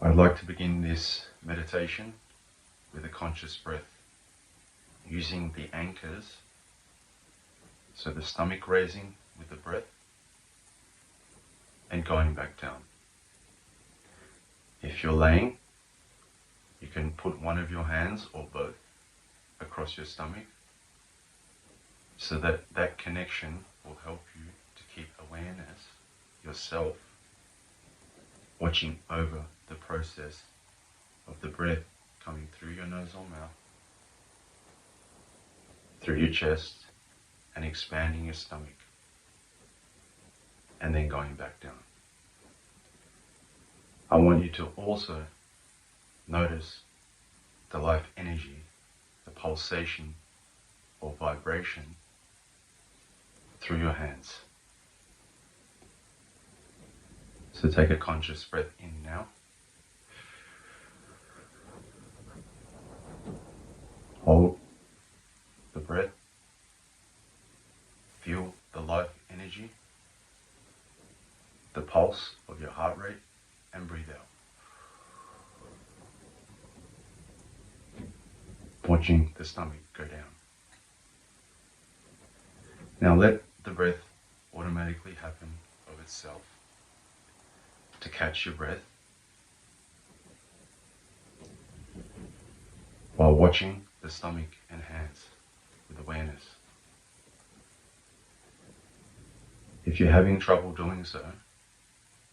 I'd like to begin this meditation with a conscious breath, using the anchors, so the stomach raising with the breath and going back down. If you're laying, you can put one of your hands or both across your stomach so that that connection will help you to keep awareness, yourself, watching over the process of the breath coming through your nose or mouth, through your chest, and expanding your stomach, and then going back down. I want you to also notice the life energy, the pulsation or vibration through your hands. So take a conscious breath in now. Hold the breath. Feel the life energy, the pulse of your heart rate, and breathe out. Watching the stomach go down. Now let the breath automatically happen of itself. To catch your breath while watching the stomach and hands with awareness. If you're having trouble doing so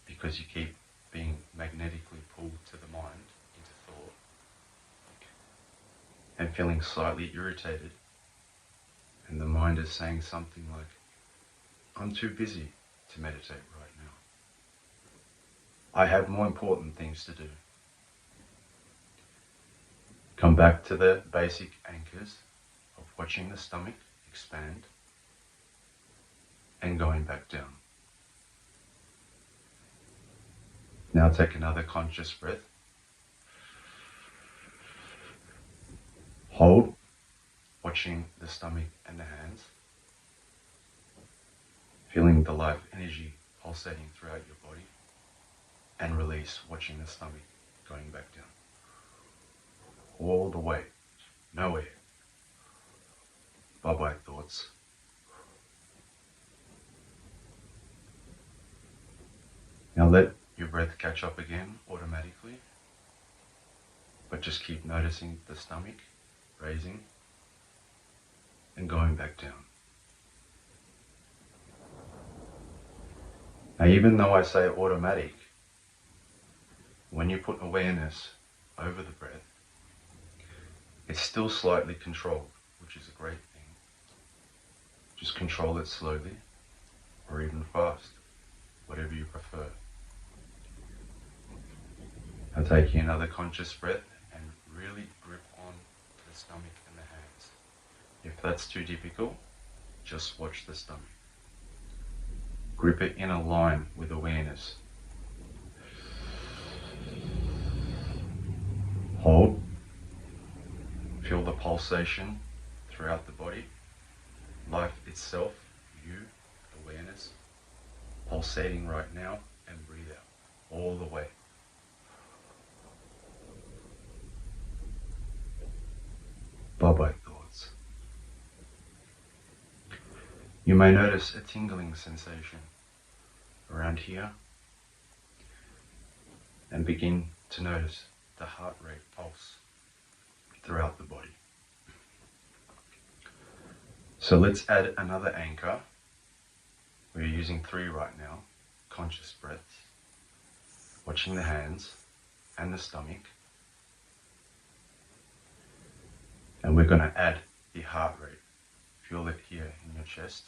because you keep being magnetically pulled to the mind into thought and feeling slightly irritated, and the mind is saying something like, "I'm too busy to meditate right now. I have more important things to do." Come back to the basic anchors of watching the stomach expand and going back down. Now take another conscious breath. Hold, watching the stomach and the hands, feeling the life energy pulsating throughout your body, and release, watching the stomach going back down. All the way, nowhere. Bye-bye thoughts. Now let your breath catch up again automatically, but just keep noticing the stomach raising and going back down. Now, even though I say automatic, when you put awareness over the breath, it's still slightly controlled, which is a great thing. Just control it slowly or even fast, whatever you prefer. Now taking another conscious breath and really grip on the stomach and the hands. If that's too difficult, just watch the stomach. Grip it in a line with awareness. Hold. Feel the pulsation throughout the body. Life itself, you, awareness, pulsating right now, and breathe out all the way. Bye-bye thoughts. You may notice a tingling sensation around here and begin to notice the heart rate pulse throughout the body. So let's add another anchor. We're using 3 right now. Conscious breaths, watching the hands and the stomach. And we're going to add the heart rate. Feel it here in your chest,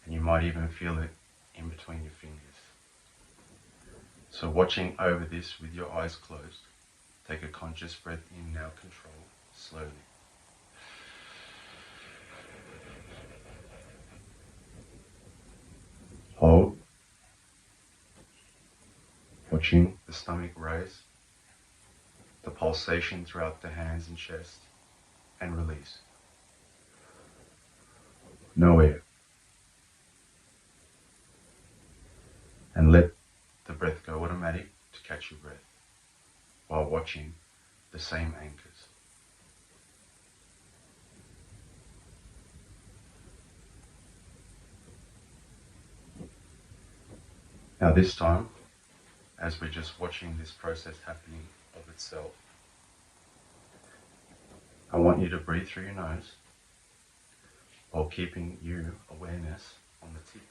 and you might even feel it in between your fingers. So watching over this with your eyes closed, take a conscious breath in now, control, slowly. Hold, watching the stomach raise, the pulsation throughout the hands and chest, and release. No air. And let the breath go automatic to catch your breath. while watching the same anchors. Now this time, as we're just watching this process happening of itself, I want you to breathe through your nose while keeping your awareness on the tip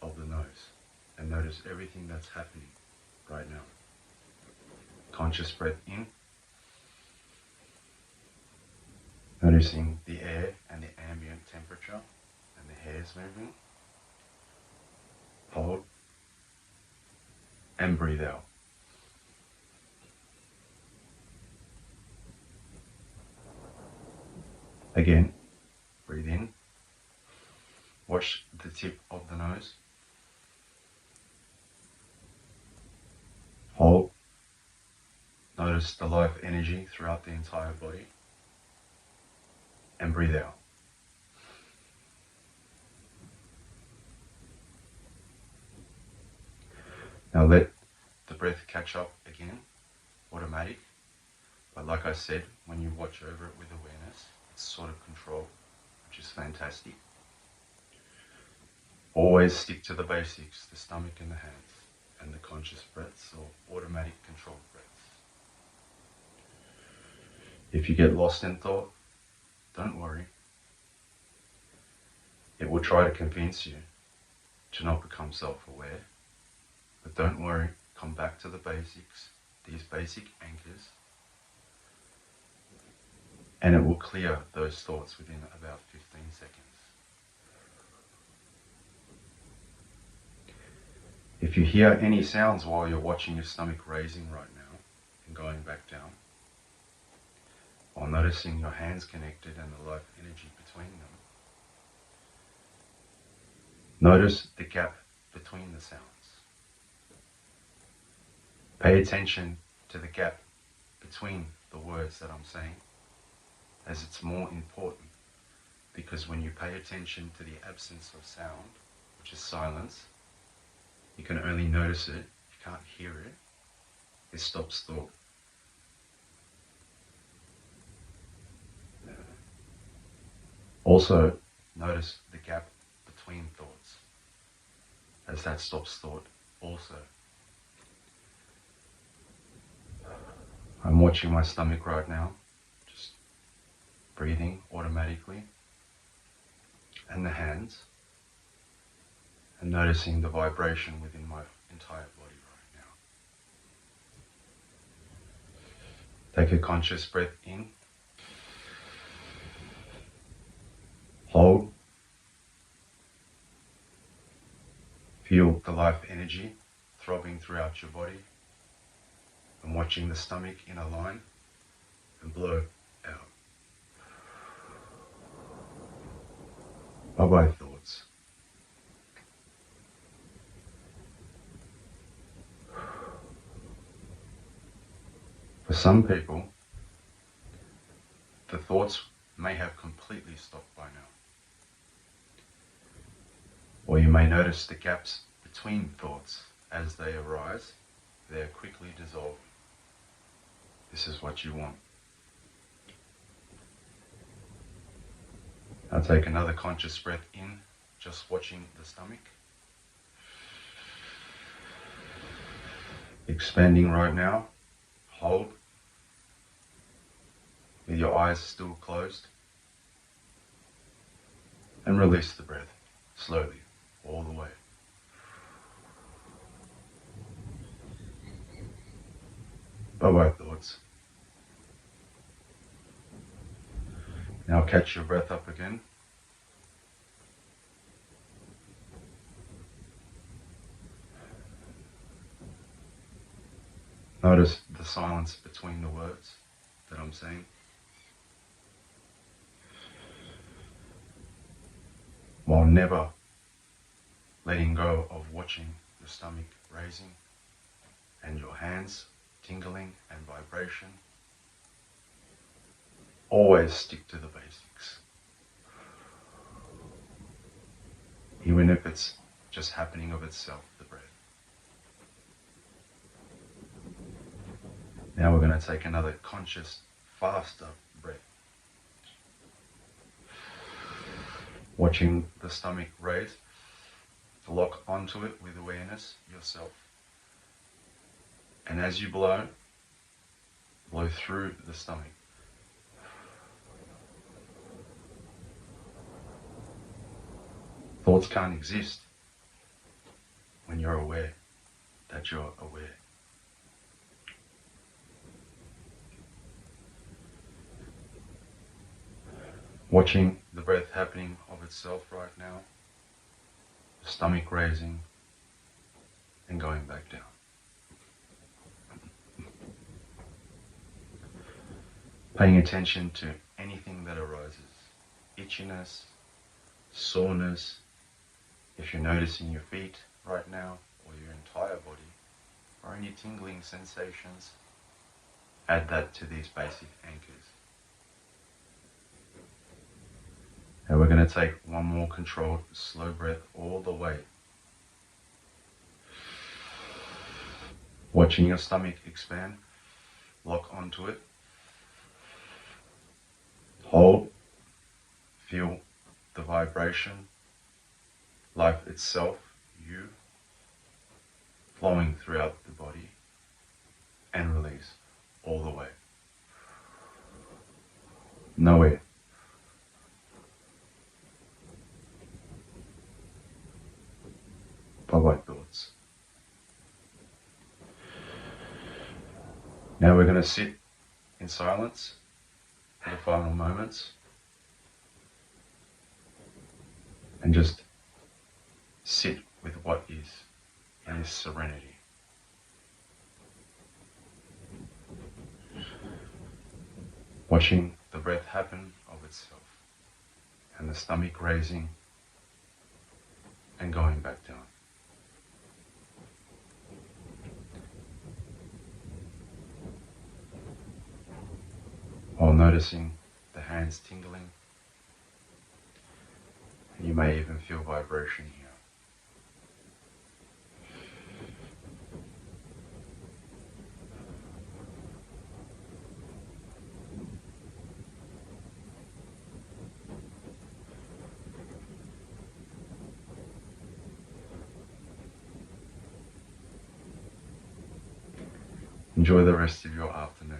of the nose, and notice everything that's happening right now. Conscious breath in, noticing the air and the ambient temperature and the hairs moving. Hold and breathe out. Again, breathe in. Watch the tip of the nose. Hold. Notice the life energy throughout the entire body. And breathe out. Now let the breath catch up again, automatic. But like I said, when you watch over it with awareness, it's sort of control, which is fantastic. Always stick to the basics, the stomach and the hands, and the conscious breaths or automatic controlled breaths. If you get lost in thought, don't worry. It will try to convince you to not become self-aware, but don't worry, come back to the basics, these basic anchors, and it will clear those thoughts within about 15 seconds. If you hear any sounds while you're watching your stomach raising right now and going back down, while noticing your hands connected and the life energy between them, notice the gap between the sounds. Pay attention to the gap between the words that I'm saying, as it's more important, because when you pay attention to the absence of sound, which is silence, you can only notice it, you can't hear it, it stops thought. Also, notice the gap between thoughts, as that stops thought also. I'm watching my stomach right now, just breathing automatically, and the hands, and noticing the vibration within my entire body right now. Take a conscious breath in, hold, feel the life energy throbbing throughout your body, and watching the stomach in a line, and blow out. Bye-bye thoughts. For some people, the thoughts may have completely stopped by now. Or you may notice the gaps between thoughts as they arise, they are quickly dissolving. This is what you want. Now take another conscious breath in, just watching the stomach. Expanding right now. Hold. With your eyes still closed. And release the breath, slowly, all the way. Bye-bye thoughts. Now catch your breath up again. Notice the silence between the words that I'm saying. While never letting go of watching your stomach raising and your hands tingling and vibration. Always stick to the basics. Even if it's just happening of itself, the breath. Now we're going to take another conscious, faster breath. Watching the stomach raise, lock onto it with awareness yourself. And as you blow through the stomach. Thoughts can't exist when you're aware that you're aware. Watching the breath happening of itself right now, the stomach raising and going back down. Paying attention to anything that arises, itchiness, soreness, if you're noticing your feet right now or your entire body, or any tingling sensations, add that to these basic anchors. And we're going to take one more controlled, slow breath all the way. Watching your stomach expand, lock onto it. Hold, feel the vibration, life itself, you, flowing throughout the body, and release all the way. No air. Bye-bye thoughts. Now we're going to sit in silence for the final moments and just sit with what is in this serenity. Watching the breath happen of itself and the stomach raising and going back down. While noticing the hands tingling, and you may even feel vibration here. Enjoy the rest of your afternoon.